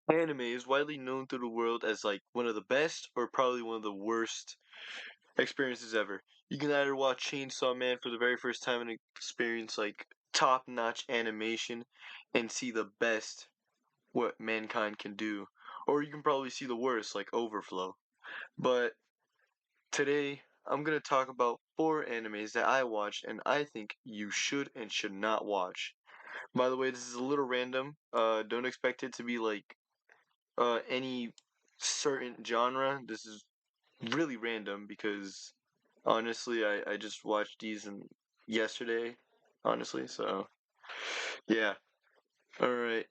Anime is widely known through the world as like one of the best or probably one of the worst experiences ever. You can either watch Chainsaw Man for the very first time and experience like top-notch animation and see the best what mankind can do, or you can probably see the worst like Overflow. But today I'm gonna talk about four animes that I watched and I think you should and should not watch. By the way, this is a little random. Don't expect it to be like any certain genre. This is really random because honestly, I just watched these yesterday, honestly. So yeah. All right.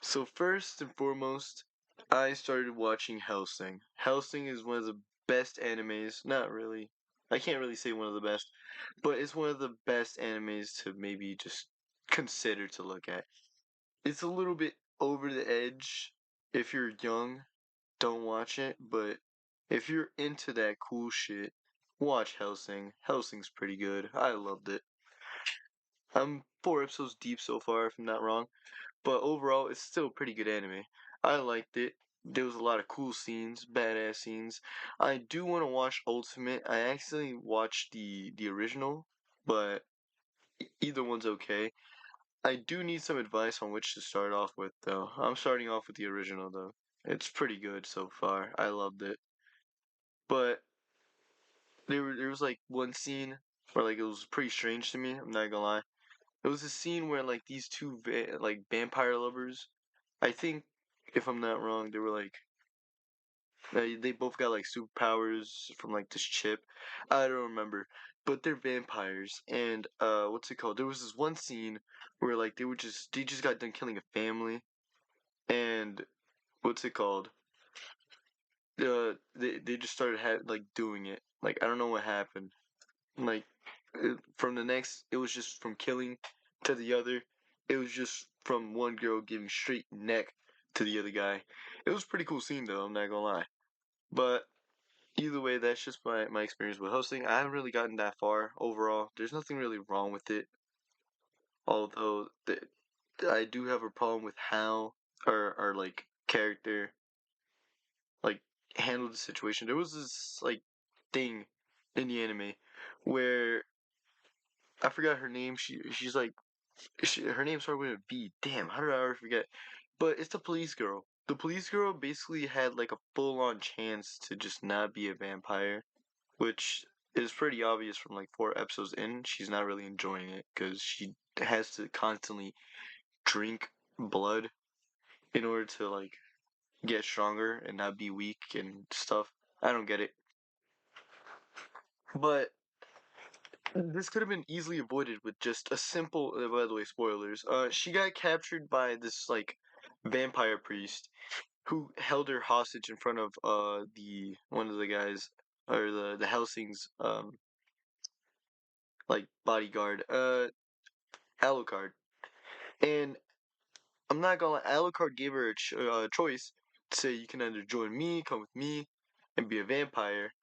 So first and foremost, I started watching Hellsing. Hellsing is one of the best animes. Not really. I can't really say one of the best, but it's one of the best animes to maybe just consider to look at. It's a little bit over the edge. If you're young, don't watch it, but if you're into that cool shit, watch Hellsing. Hellsing's pretty good. I loved it. I'm four episodes deep so far, if I'm not wrong, but overall, it's still a pretty good anime. I liked it. There was a lot of cool scenes, badass scenes. I do want to watch Ultimate. I actually watched the original, but either one's okay. I do need some advice on which to start off with, though. I'm starting off with the original, though. It's pretty good so far. I loved it. But there was like one scene where like it was pretty strange to me. I'm not gonna lie. It was a scene where like these two like vampire lovers. I think if I'm not wrong, they were like they both got like superpowers from like this chip. I don't remember, but they're vampires. And what's it called? There was this one scene where like they just got done killing a family, and what's it called? They just started like doing it. Like I don't know what happened. Like from the next, it was just from killing to the other. It was just from one girl giving straight neck to the other guy. It was a pretty cool scene though. I'm not gonna lie. But either way, that's just my experience with hosting. I haven't really gotten that far overall. There's nothing really wrong with it. Although I do have a problem with how our like character like handled the situation. There was this like thing in the anime where I forgot her name. She's like her name started with a B. Damn, how did I ever forget? But it's the police girl. The police girl basically had like a full on chance to just not be a vampire, which is pretty obvious from like four episodes in. She's not really enjoying it because she has to constantly drink blood in order to like get stronger and not be weak and stuff. I don't get it. But this could have been easily avoided with just a simple. By the way, spoilers. She got captured by this like vampire priest who held her hostage in front of the one of the guys or the Helsing's like bodyguard Alucard. And I'm not gonna lie, Alucard gave her a choice to say you can either join me, come with me, and be a vampire,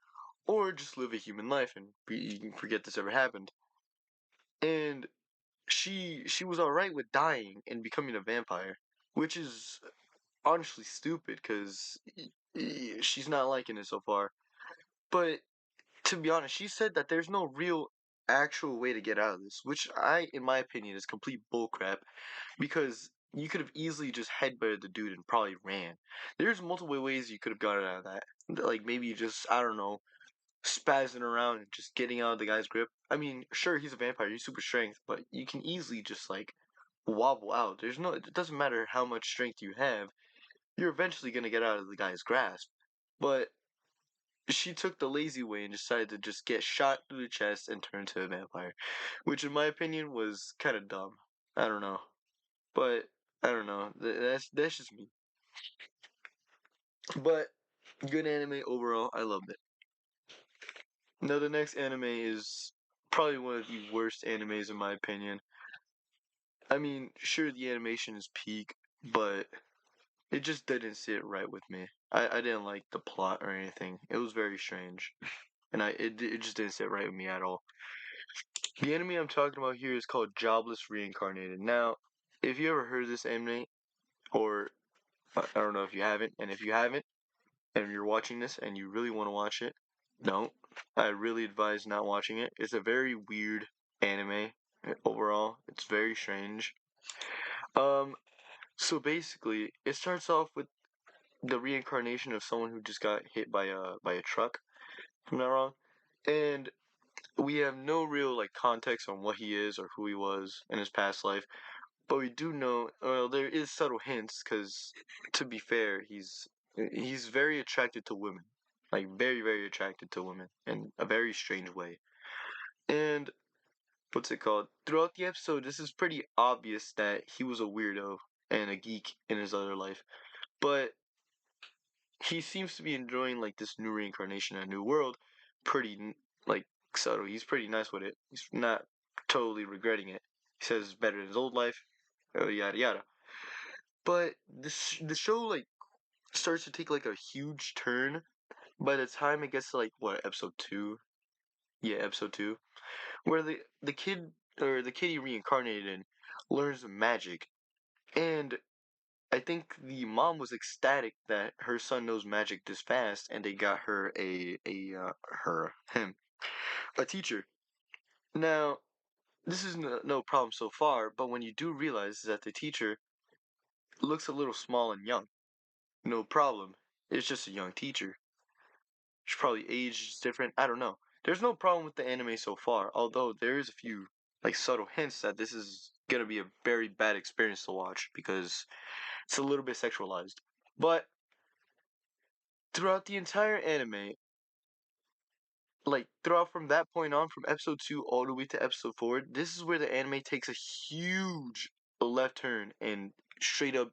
or just live a human life and you can forget this ever happened. And she was all right with dying and becoming a vampire, which is honestly stupid because she's not liking it so far. But to be honest, she said that there's no real actual way to get out of this, which in my opinion, is complete bullcrap because you could have easily just headbutted the dude and probably ran. There's multiple ways you could have gotten out of that. Like maybe just I don't know, spazzing around and just getting out of the guy's grip. I mean, sure he's a vampire, he's super strength, but you can easily just like wobble out. There's no, it doesn't matter how much strength you have. You're eventually gonna get out of the guy's grasp. But she took the lazy way and decided to just get shot through the chest and turn into a vampire, which in my opinion was kind of dumb. I don't know, but I don't know. That's just me. But good anime overall. I loved it. Now the next anime is probably one of the worst animes in my opinion. I mean, sure the animation is peak, but it just didn't sit right with me. I didn't like the plot or anything. It was very strange, and it just didn't sit right with me at all. The anime I'm talking about here is called Jobless Reincarnated. Now, if you ever heard of this anime, or I don't know if you haven't, and if you haven't, and you're watching this and you really want to watch it, don't. I really advise not watching it. It's a very weird anime overall. It's very strange. Um, so basically, it starts off with the reincarnation of someone who just got hit by a truck, if I'm not wrong. And we have no real like context on what he is or who he was in his past life, but we do know. Well, there is subtle hints because, to be fair, he's very attracted to women, like very attracted to women in a very strange way. And what's it called? Throughout the episode, this is pretty obvious that he was a weirdo and a geek in his other life, but he seems to be enjoying like this new reincarnation, a new world, pretty like subtle. He's pretty nice with it. He's not totally regretting it. He says it's better than his old life, yada yada. But the show like starts to take like a huge turn by the time it gets to like what episode 2. Yeah, episode 2, where the kid or the kid he reincarnated in learns magic, and I think the mom was ecstatic that her son knows magic this fast, and they got her a teacher. Now, this is no problem so far, but when you do realize that the teacher looks a little small and young, no problem. It's just a young teacher. She's probably aged different. I don't know. There's no problem with the anime so far, although there is a few like subtle hints that this is gonna be a very bad experience to watch because it's a little bit sexualized. But throughout the entire anime, like throughout from that point on, from episode 2 all the way to episode 4, this is where the anime takes a huge left turn and straight up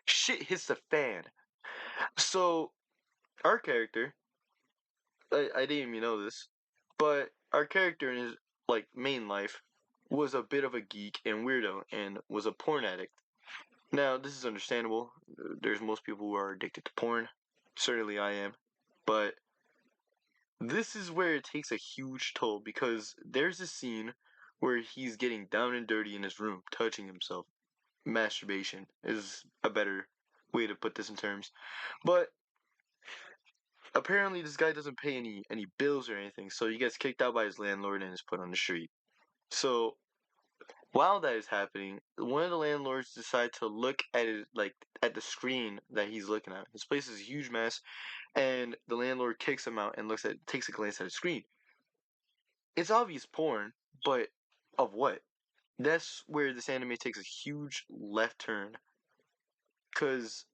shit hits the fan. So our character, I didn't even know this, but our character in his like main life was a bit of a geek and weirdo and was a porn addict. Now this is understandable. There's most people who are addicted to porn. Certainly I am, but this is where it takes a huge toll because there's a scene where he's getting down and dirty in his room, touching himself. Masturbation is a better way to put this in terms. But apparently this guy doesn't pay any bills or anything, so he gets kicked out by his landlord and is put on the street. So while that is happening, one of the landlords decide to look at it like at the screen that he's looking at. His place is a huge mess, and the landlord kicks him out and takes a glance at the screen. It's obvious porn, but of what? That's where this anime takes a huge left turn. Cause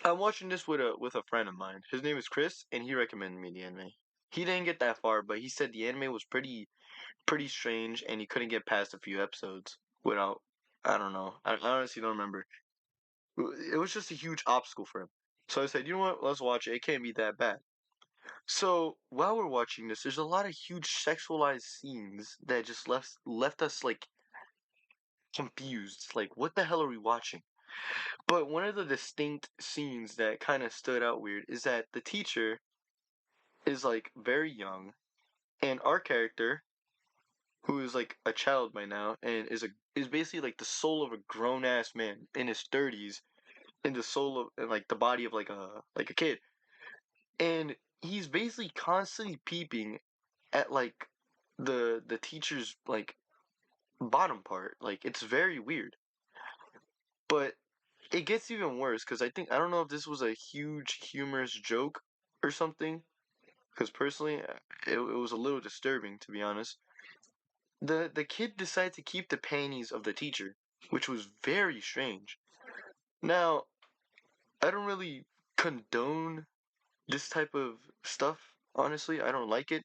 I'm watching this with a friend of mine. His name is Chris, and he recommended me the anime. He didn't get that far, but he said the anime was pretty strange, and he couldn't get past a few episodes without. I don't know. I honestly don't remember. It was just a huge obstacle for him. So I said, you know what? Let's watch it. It can't be that bad. So while we're watching this, there's a lot of huge sexualized scenes that just left us like confused. Like, what the hell are we watching? But one of the distinct scenes that kind of stood out weird is that the teacher is like very young, and our character, who is like a child by now, and is basically like the soul of a grown ass man in his 30s, in the soul of in, like the body of like a kid, and he's basically constantly peeping at like the teacher's like bottom part. Like it's very weird. But it gets even worse because I don't know if this was a huge humorous joke or something. Because personally, it was a little disturbing to be honest. The kid decided to keep the panties of the teacher, which was very strange. Now I don't really condone this type of stuff. Honestly, I don't like it.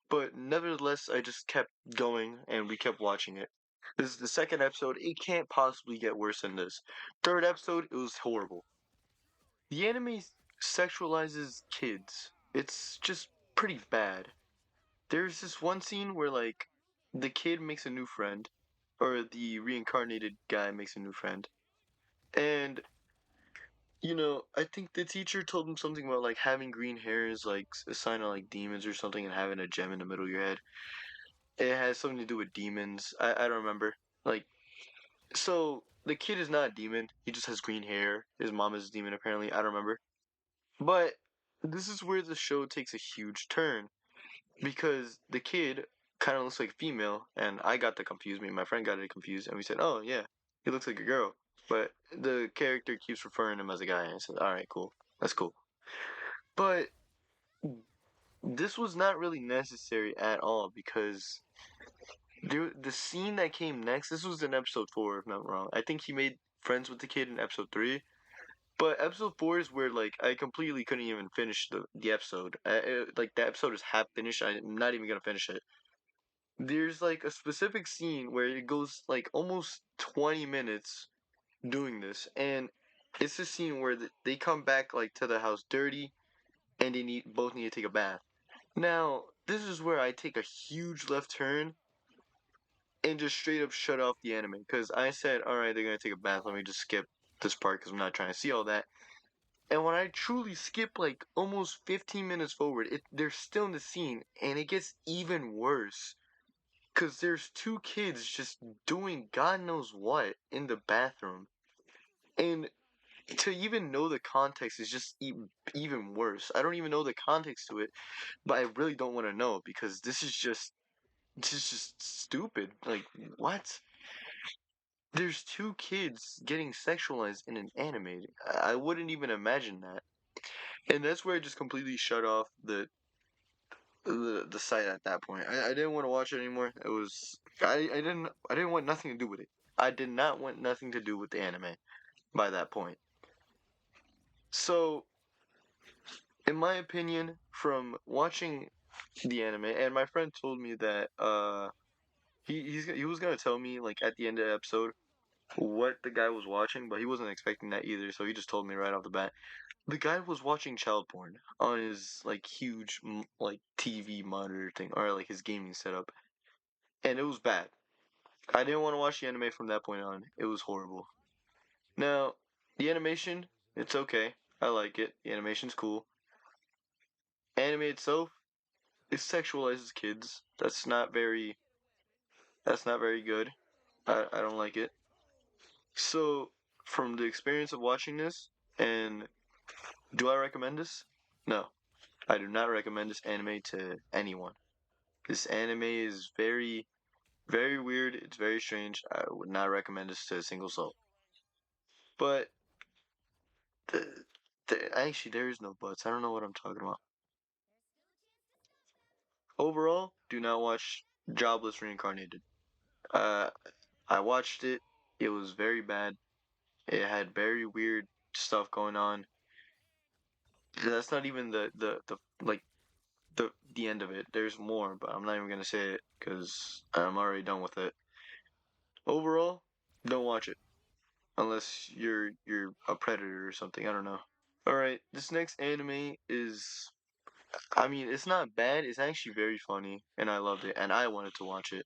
But nevertheless, I just kept going and we kept watching it. This is the second episode. It can't possibly get worse than this. Third episode, it was horrible. The anime sexualizes kids. It's just pretty bad. There's this one scene where like the kid makes a new friend, or the reincarnated guy makes a new friend, and I think the teacher told him something about like having green hair is like a sign of like demons or something, and having a gem in the middle of your head. It has something to do with demons. I don't remember. Like so. the kid is not a demon. He just has green hair. His mom is a demon apparently. I don't remember. But this is where the show takes a huge turn because the kid kind of looks like a female, and I got that confused. Me and my friend got it confused, and we said, "Oh yeah, he looks like a girl." But the character keeps referring to him as a guy, and I said, "All right, cool, that's cool." But this was not really necessary at all because the scene that came next. This was in episode 4, if not wrong. I think he made friends with the kid in episode 3. But episode 4 is where like I completely couldn't even finish the episode. Like the episode is half finished. I'm not even gonna finish it. There's like a specific scene where it goes like almost 20 minutes doing this, and it's a scene where they come back like to the house dirty, and they both need to take a bath. Now this is where I take a huge left turn and just straight up shut off the anime because I said, all right, they're gonna take a bath. Let me just skip this part because I'm not trying to see all that. And when I truly skip like almost 15 minutes forward, they're still in the scene, and it gets even worse. Cause there's two kids just doing God knows what in the bathroom, and to even know the context is just even worse. I don't even know the context to it, but I really don't want to know because this is just stupid. Like what? There's two kids getting sexualized in an anime. I wouldn't even imagine that. And that's where I just completely shut off the site at that point. I didn't want to watch it anymore. It was I didn't want nothing to do with it. I did not want nothing to do with the anime by that point. So, in my opinion, from watching the anime, and my friend told me that he was gonna tell me like at the end of the episode what the guy was watching, but he wasn't expecting that either, so he just told me right off the bat. The guy was watching child porn on his like huge like TV monitor thing or like his gaming setup, and it was bad. I didn't want to watch the anime from that point on. It was horrible. Now, the animation, it's okay. I like it. The animation's cool. Anime itself, it sexualizes kids. That's not very good. I don't like it. So, from the experience of watching this, and do I recommend this? No. I do not recommend this anime to anyone. This anime is very, very weird. It's very strange. I would not recommend this to a single soul. But actually, there is no buts. I don't know what I'm talking about. Overall, do not watch Jobless Reincarnated. Uh, I watched it. It was very bad. It had very weird stuff going on. That's not even the like the end of it. There's more, but I'm not even gonna say it because I'm already done with it. Overall, don't watch it unless you're a predator or something. I don't know. All right, this next anime is. I mean, it's not bad. It's actually very funny, and I loved it, and I wanted to watch it.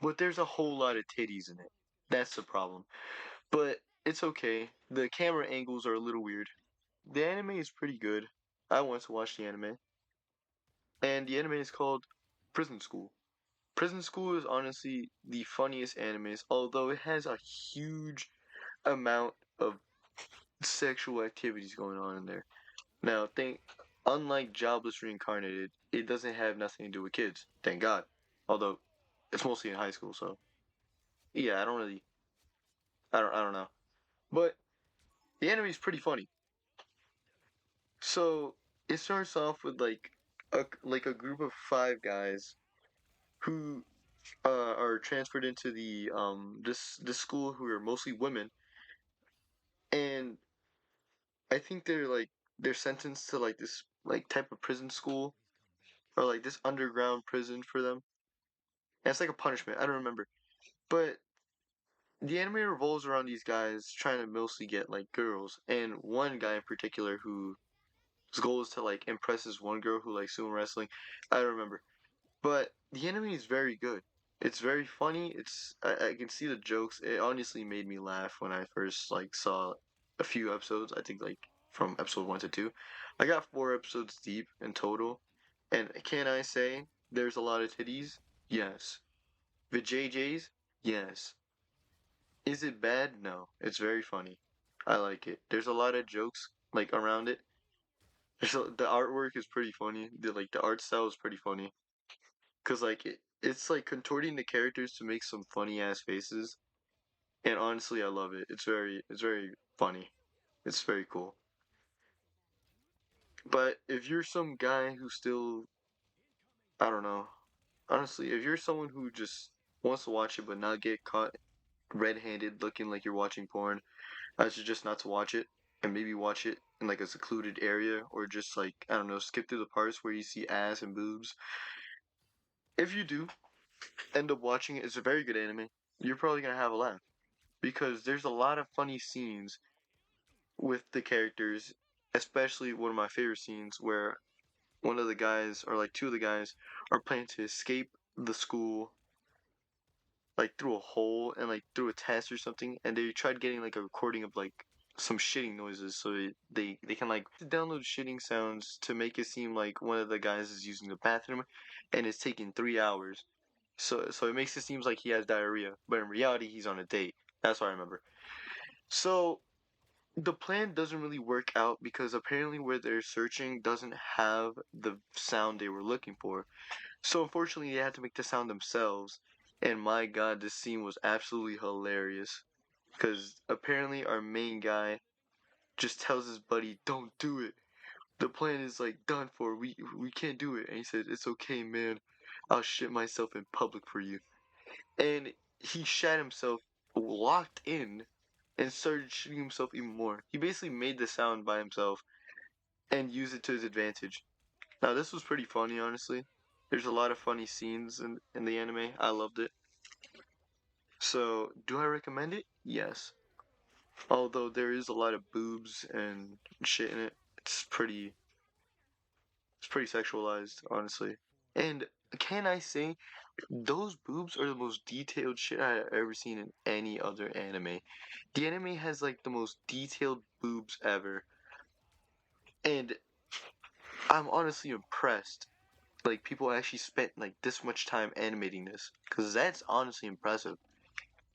But there's a whole lot of titties in it. That's the problem. But it's okay. The camera angles are a little weird. The anime is pretty good. I want to watch the anime. And the anime is called Prison School. Prison School is honestly the funniest animes, although it has a huge amount of sexual activities going on in there. Now, unlike Jobless Reincarnated, it doesn't have nothing to do with kids. Thank God. Although, it's mostly in high school, so yeah, I don't know. But the anime is pretty funny. So it starts off with like a group of 5 guys who are transferred into the this school who are mostly women, and I think they're sentenced to like this like type of prison school or like this underground prison for them. And it's like a punishment. I don't remember, but the anime revolves around these guys trying to mostly get like girls, and one guy in particular who his goal is to like impress this one girl who likes sumo wrestling. I don't remember, but the anime is very good. It's very funny. I can see the jokes. It honestly made me laugh when I first like saw a few episodes. I think like from episode 1 to 2. I got 4 episodes deep in total, and can I say there's a lot of titties? Yes. The JJs? Yes. Is it bad? No. It's very funny. I like it. There's a lot of jokes like around it. The artwork is pretty funny. The art style is pretty funny. Cause like it's like contorting the characters to make some funny ass faces. And honestly, I love it. It's very funny. It's very cool. But if you're some guy who still, I don't know, honestly, if you're someone who just wants to watch it but not get caught red-handed looking like you're watching porn, I suggest not to watch it and maybe watch it in like a secluded area or just like, I don't know, skip through the parts where you see ass and boobs. If you do end up watching it, it's a very good anime. You're probably gonna have a laugh because there's a lot of funny scenes with the characters, especially one of my favorite scenes where one of the guys or like two of the guys are planning to escape the school like through a hole and like through a test or something, and they tried getting like a recording of like some shitting noises so they can like download shitting sounds to make it seem like one of the guys is using the bathroom and it's taking 3 hours. So it makes it seem like he has diarrhea, but in reality he's on a date. That's what I remember. So the plan doesn't really work out because apparently where they're searching doesn't have the sound they were looking for. So unfortunately, they had to make the sound themselves. And my god, this scene was absolutely hilarious. Because apparently, our main guy just tells his buddy, "Don't do it. The plan is like done for. We can't do it." And he said, "It's okay, man. I'll shit myself in public for you." And he shat himself, locked in, and started shitting himself even more. He basically made the sound by himself and used it to his advantage. Now, this was pretty funny, honestly. There's a lot of funny scenes in the anime. I loved it. So, do I recommend it? Yes. Although there is a lot of boobs and shit in it. It's pretty sexualized, honestly. And can I say those boobs are the most detailed shit I have ever seen in any other anime. The anime has like the most detailed boobs ever. And I'm honestly impressed like people actually spent like this much time animating this because that's honestly impressive.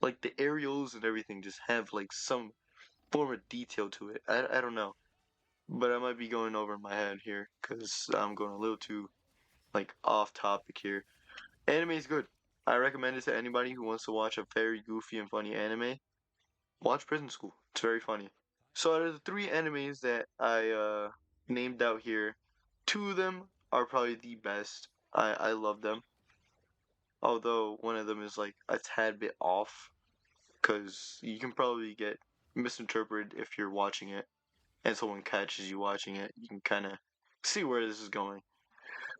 Like the aerials and everything just have like some form of detail to it. I don't know, but I might be going over my head here because I'm going a little too like off topic here. Anime is good. I recommend it to anybody who wants to watch a very goofy and funny anime. Watch Prison School. It's very funny. So out of the three animes that I named out here, two of them are probably the best. I love them. Although one of them is like a tad bit off, because you can probably get misinterpreted if you're watching it and someone catches you watching it. You can kind of see where this is going.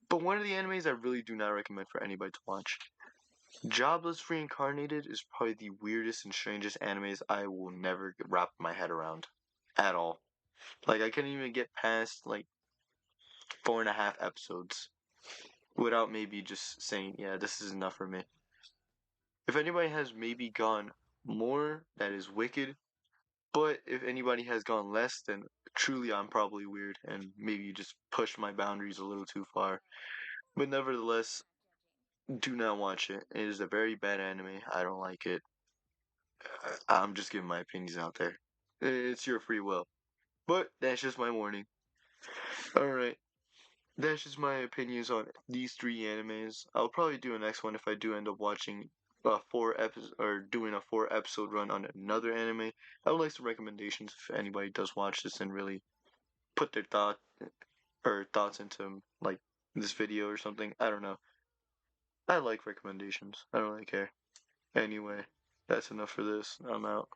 But one of the animes I really do not recommend for anybody to watch. Jobless Reincarnated is probably the weirdest and strangest animes I will never wrap my head around at all. Like I couldn't even get past like 4.5 episodes without maybe just saying, yeah, this is enough for me. If anybody has maybe gone more, that is wicked. But if anybody has gone less, then truly I'm probably weird and maybe just pushed my boundaries a little too far. But nevertheless, do not watch it. It is a very bad anime. I don't like it. I'm just giving my opinions out there. It's your free will. But that's just my warning. Alright, that's just my opinions on these three animes. I'll probably do a next one if I do end up watching 4 episodes or doing a 4 episode run on another anime. I would like some recommendations if anybody does watch this and really put their thoughts into like this video or something. I don't know. I like recommendations. I don't really care. Anyway, that's enough for this. I'm out.